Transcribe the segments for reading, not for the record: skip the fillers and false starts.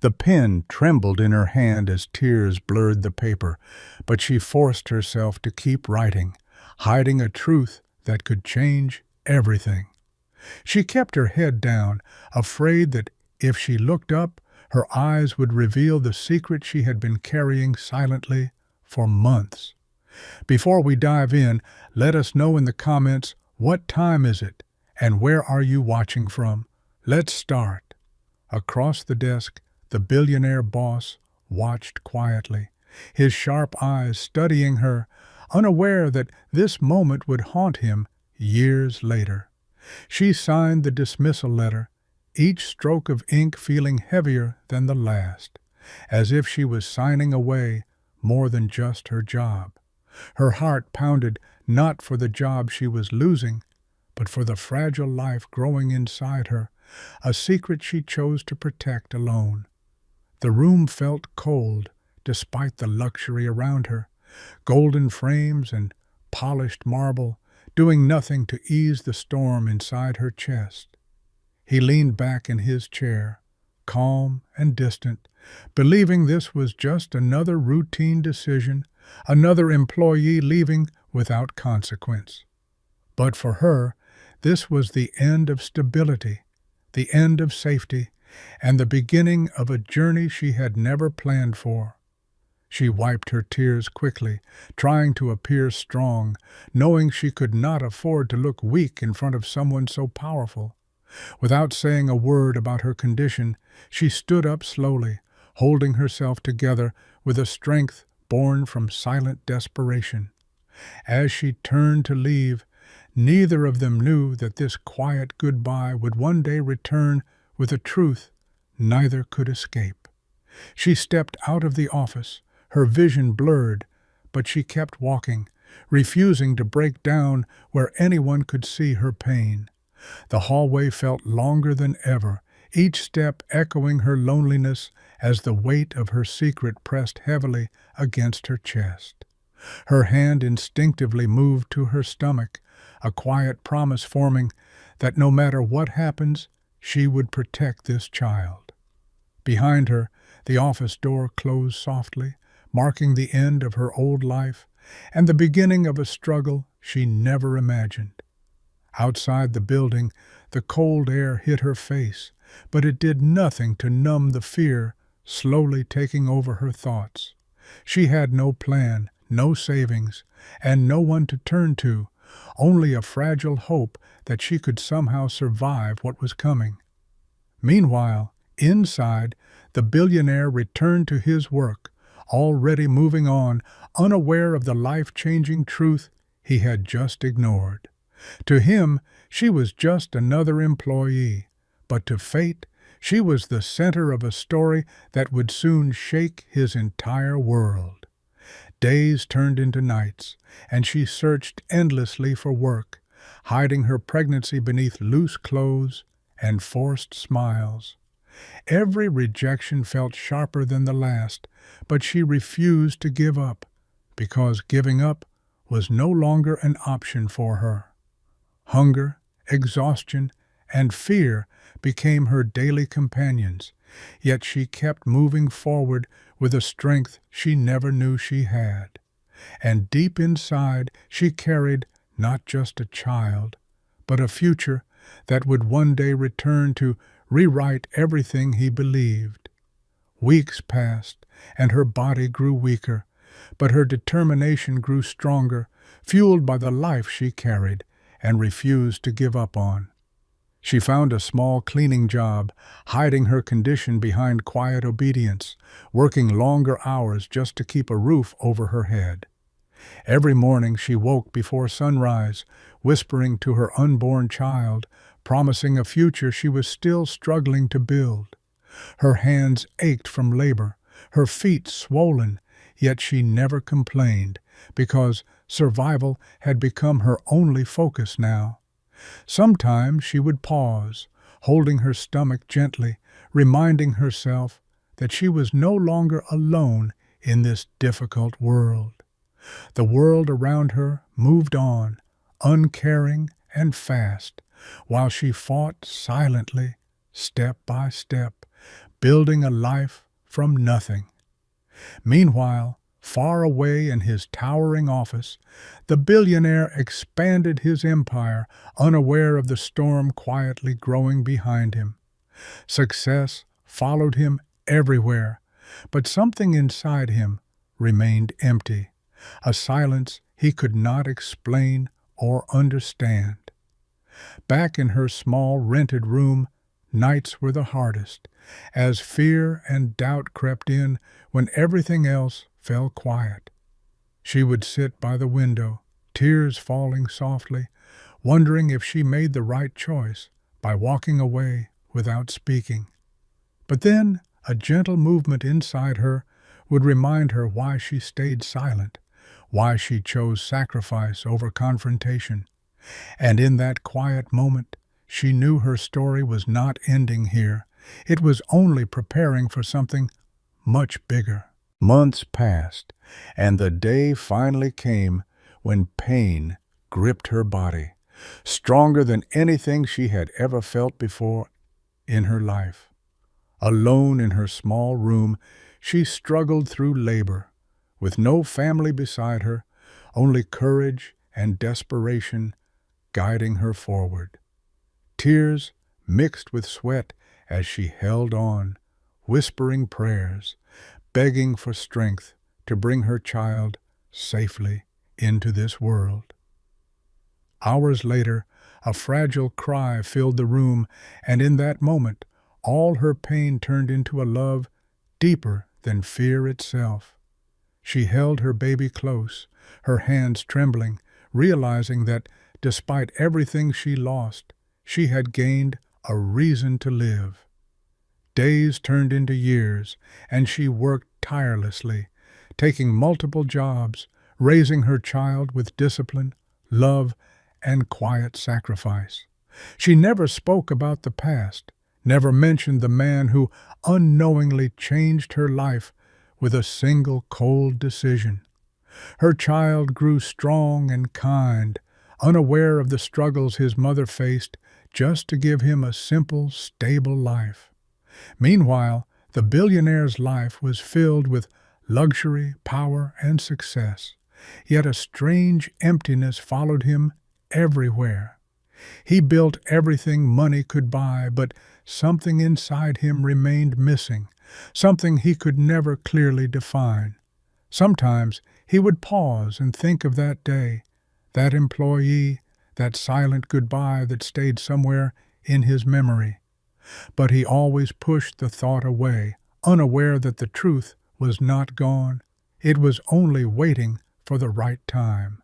The pen trembled in her hand as tears blurred the paper, but she forced herself to keep writing, hiding a truth that could change everything. She kept her head down, afraid that if she looked up, her eyes would reveal the secret she had been carrying silently for months. Before we dive in, let us know in the comments, what time is it and where are you watching from? Let's start. Across the desk, the billionaire boss watched quietly, his sharp eyes studying her, unaware that this moment would haunt him years later. She signed the dismissal letter, each stroke of ink feeling heavier than the last, as if she was signing away more than just her job. Her heart pounded not for the job she was losing, but for the fragile life growing inside her, a secret she chose to protect alone. The room felt cold, despite the luxury around her, golden frames and polished marble, doing nothing to ease the storm inside her chest. He leaned back in his chair, calm and distant, believing this was just another routine decision, another employee leaving without consequence. But for her, this was the end of stability, the end of safety, and the beginning of a journey she had never planned for. She wiped her tears quickly, trying to appear strong, knowing she could not afford to look weak in front of someone so powerful. Without saying a word about her condition, she stood up slowly, holding herself together with a strength born from silent desperation. As she turned to leave, neither of them knew that this quiet goodbye would one day return with a truth neither could escape. She stepped out of the office, her vision blurred, but she kept walking, refusing to break down where anyone could see her pain. The hallway felt longer than ever, each step echoing her loneliness as the weight of her secret pressed heavily against her chest. Her hand instinctively moved to her stomach, a quiet promise forming that no matter what happens, she would protect this child. Behind her, the office door closed softly, marking the end of her old life and the beginning of a struggle she never imagined. Outside the building, the cold air hit her face, but it did nothing to numb the fear slowly taking over her thoughts. She had no plan, no savings, and no one to turn to, only a fragile hope that she could somehow survive what was coming. Meanwhile, inside, the billionaire returned to his work, already moving on, unaware of the life-changing truth he had just ignored. To him, she was just another employee, but to fate, she was the center of a story that would soon shake his entire world. Days turned into nights, and she searched endlessly for work, hiding her pregnancy beneath loose clothes and forced smiles. Every rejection felt sharper than the last, but she refused to give up, because giving up was no longer an option for her. Hunger, exhaustion, and fear became her daily companions, yet she kept moving forward with a strength she never knew she had. And deep inside she carried not just a child, but a future that would one day return to rewrite everything he believed. Weeks passed, and her body grew weaker, but her determination grew stronger, fueled by the life she carried and refused to give up on. She found a small cleaning job, hiding her condition behind quiet obedience, working longer hours just to keep a roof over her head. Every morning she woke before sunrise, whispering to her unborn child, promising a future she was still struggling to build. Her hands ached from labor, her feet swollen, yet she never complained, because survival had become her only focus now. Sometimes she would pause, holding her stomach gently, reminding herself that she was no longer alone in this difficult world. The world around her moved on, uncaring and fast, while she fought silently, step by step, building a life from nothing. Meanwhile, far away in his towering office, the billionaire expanded his empire, unaware of the storm quietly growing behind him. Success followed him everywhere, but something inside him remained empty, a silence he could not explain or understand. Back in her small rented room, nights were the hardest, as fear and doubt crept in when everything else fell quiet. She would sit by the window, tears falling softly, wondering if she made the right choice by walking away without speaking. But then a gentle movement inside her would remind her why she stayed silent, why she chose sacrifice over confrontation. And in that quiet moment, she knew her story was not ending here. It was only preparing for something much bigger. Months passed, and the day finally came when pain gripped her body, stronger than anything she had ever felt before in her life. Alone in her small room, she struggled through labor, with no family beside her, only courage and desperation guiding her forward. Tears mixed with sweat as she held on, whispering prayers, begging for strength to bring her child safely into this world. Hours later, a fragile cry filled the room, and in that moment, all her pain turned into a love deeper than fear itself. She held her baby close, her hands trembling, realizing that, despite everything she lost, she had gained a reason to live. Days turned into years, and she worked tirelessly, taking multiple jobs, raising her child with discipline, love, and quiet sacrifice. She never spoke about the past, never mentioned the man who unknowingly changed her life with a single cold decision. Her child grew strong and kind, unaware of the struggles his mother faced just to give him a simple, stable life. Meanwhile, the billionaire's life was filled with luxury, power, and success, yet a strange emptiness followed him everywhere. He built everything money could buy, but something inside him remained missing, something he could never clearly define. Sometimes he would pause and think of that day, that employee, that silent goodbye that stayed somewhere in his memory. But he always pushed the thought away, unaware that the truth was not gone. It was only waiting for the right time.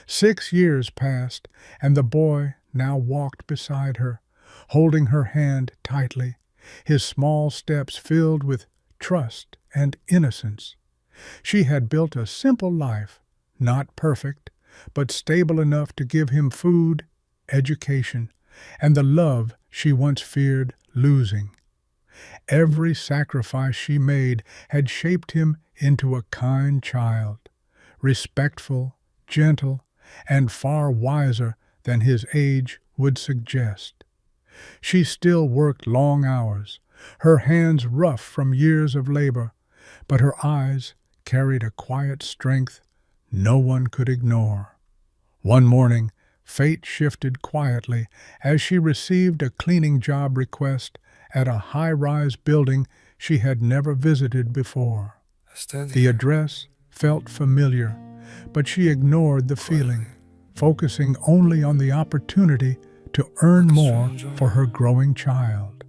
6 years passed, and the boy now walked beside her, holding her hand tightly, his small steps filled with trust and innocence. She had built a simple life, not perfect, but stable enough to give him food, education, and the love she once feared losing. Every sacrifice she made had shaped him into a kind child, respectful, gentle, and far wiser than his age would suggest. She still worked long hours, her hands rough from years of labor, but her eyes carried a quiet strength no one could ignore. One morning, fate shifted quietly as she received a cleaning job request at a high-rise building she had never visited before. The address felt familiar, but she ignored the feeling, focusing only on the opportunity to earn more for her growing child.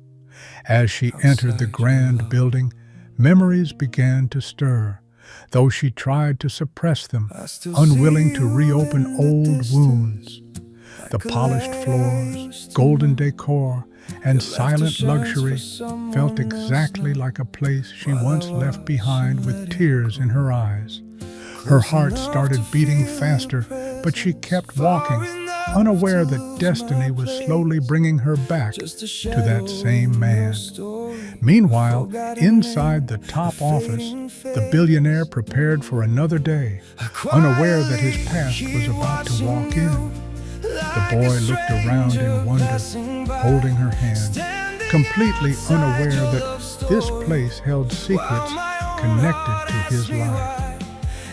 As she entered the grand building, memories began to stir, though she tried to suppress them, unwilling to reopen old wounds. The polished floors, golden decor, and silent luxury felt exactly like a place she once left behind with tears in her eyes. Her heart started beating faster, but she kept walking, unaware that destiny was slowly bringing her back to that same man. Meanwhile, inside the top office, the billionaire prepared for another day, unaware that his past was about to walk in. The boy looked around in wonder, holding her hand, completely unaware that This place held secrets connected to his life.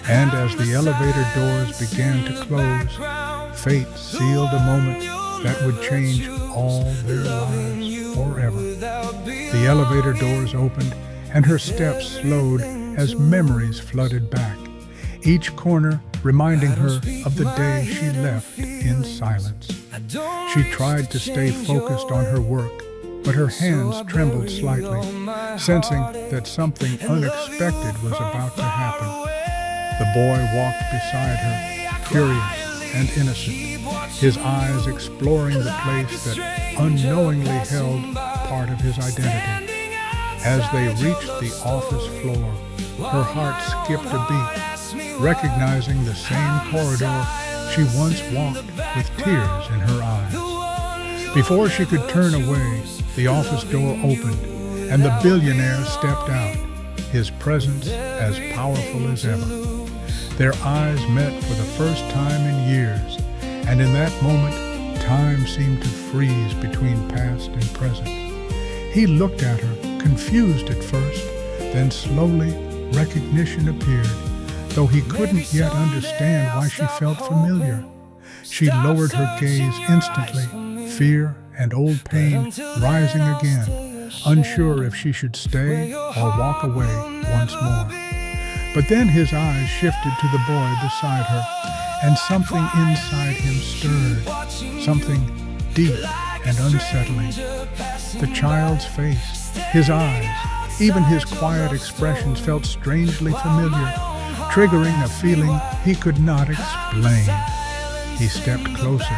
And as the elevator doors began to close, fate sealed a moment that would change all their lives forever. The elevator doors opened, and her steps slowed as memories flooded back, each corner reminding her of the day she left in silence. She tried to stay focused on her work, but her hands trembled slightly, sensing that something unexpected was about to happen. The boy walked beside her, curious and innocent, his eyes exploring the place that unknowingly held part of his identity. As they reached the office floor, her heart skipped a beat, recognizing the same corridor she once walked with tears in her eyes. Before she could turn away, the office door opened, and the billionaire stepped out, his presence as powerful as ever. Their eyes met for the first time in years, and in that moment, time seemed to freeze between past and present. He looked at her, confused at first, then slowly recognition appeared, though he couldn't yet understand why she felt familiar. She lowered her gaze instantly, fear and old pain rising again, unsure if she should stay or walk away once more. But then his eyes shifted to the boy beside her, and something inside him stirred, something deep and unsettling. The child's face, his eyes, even his quiet expressions felt strangely familiar, triggering a feeling he could not explain. He stepped closer,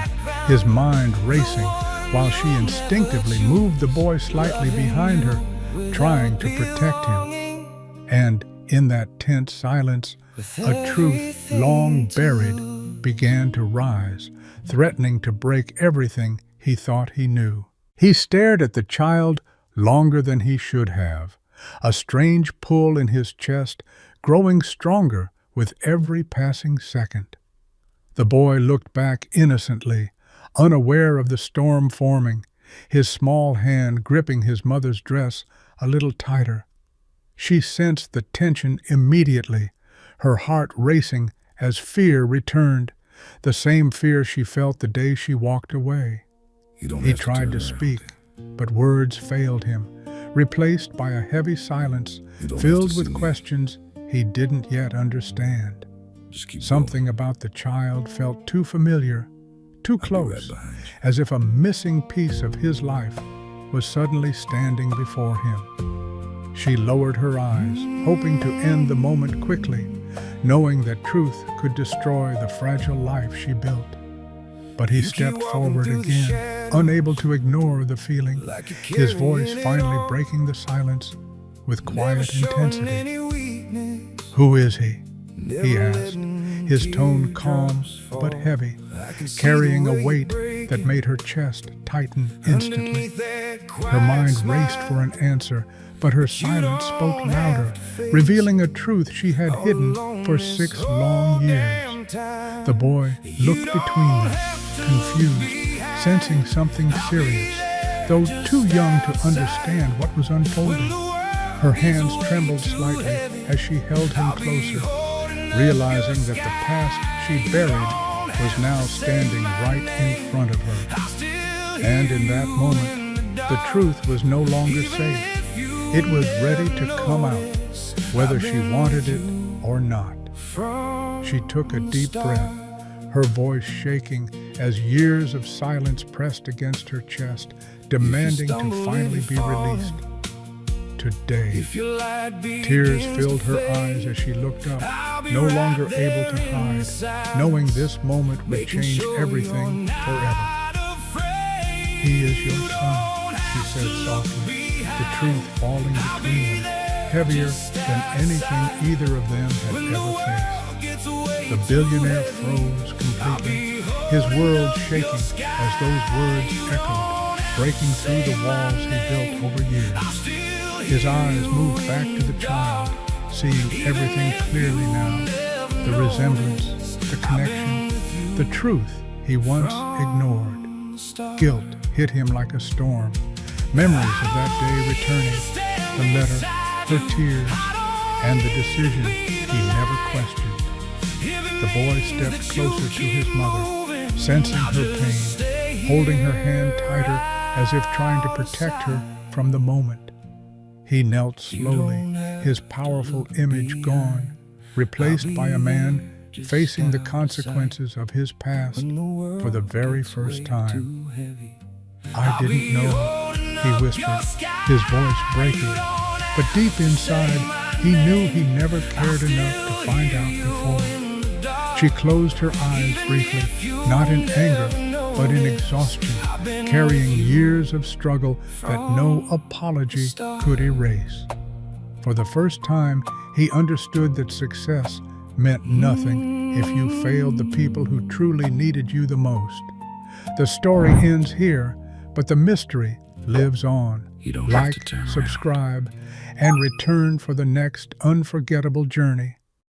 his mind racing, while she instinctively moved the boy slightly behind her, trying to protect him. And in that tense silence, a truth long buried began to rise, threatening to break everything he thought he knew. He stared at the child longer than he should have, a strange pull in his chest growing stronger with every passing second. The boy looked back innocently, unaware of the storm forming, his small hand gripping his mother's dress a little tighter. She sensed the tension immediately, her heart racing as fear returned, the same fear she felt the day she walked away. He tried to speak, but words failed him, replaced by a heavy silence filled with questions he didn't yet understand. Something about the child felt too familiar, too close, as if a missing piece of his life was suddenly standing before him. She lowered her eyes, hoping to end the moment quickly, knowing that truth could destroy the fragile life she built. But he stepped forward again, unable to ignore the feeling, his voice finally breaking the silence with quiet intensity. "Who is he?" he asked, his tone calm but heavy, carrying a weight that made her chest tighten instantly. Her mind raced for an answer, but her silence spoke louder, revealing a truth she had hidden for 6 long years. The boy looked between them, confused, sensing something serious, though too young to understand what was unfolding. Her hands trembled slightly as she held him closer, realizing that the past she buried was now standing right in front of her. And in that moment, the truth was no longer safe. It was ready to come out, whether she wanted it or not. She took a deep breath, her voice shaking as years of silence pressed against her chest, demanding to finally be released. Today, tears filled her eyes as she looked up, no longer able to hide, knowing this moment would change everything forever. "He is your son," she said softly, the truth falling between them, heavier than anything either of them had ever faced. The billionaire froze completely, his world shaking as those words echoed, breaking through the walls he built over years. His eyes moved back to the child, seeing everything clearly now, the resemblance, the connection, the truth he once ignored. Guilt hit him like a storm, memories of that day returning, the letter, her tears, and the decision he never questioned. The boy stepped closer to his mother, sensing her pain, holding her hand tighter as if trying to protect her from the moment. He knelt slowly, his powerful image gone, replaced by a man facing the consequences of his past for the very first time. "I didn't know," he whispered, his voice breaking, but deep inside, he knew he never cared enough to find out before. She closed her eyes briefly, not in anger, but in exhaustion, carrying years of struggle that no apology could erase. For the first time, he understood that success meant nothing if you failed the people who truly needed you the most. The story ends here, but the mystery lives on. Like, subscribe, and return for the next unforgettable journey.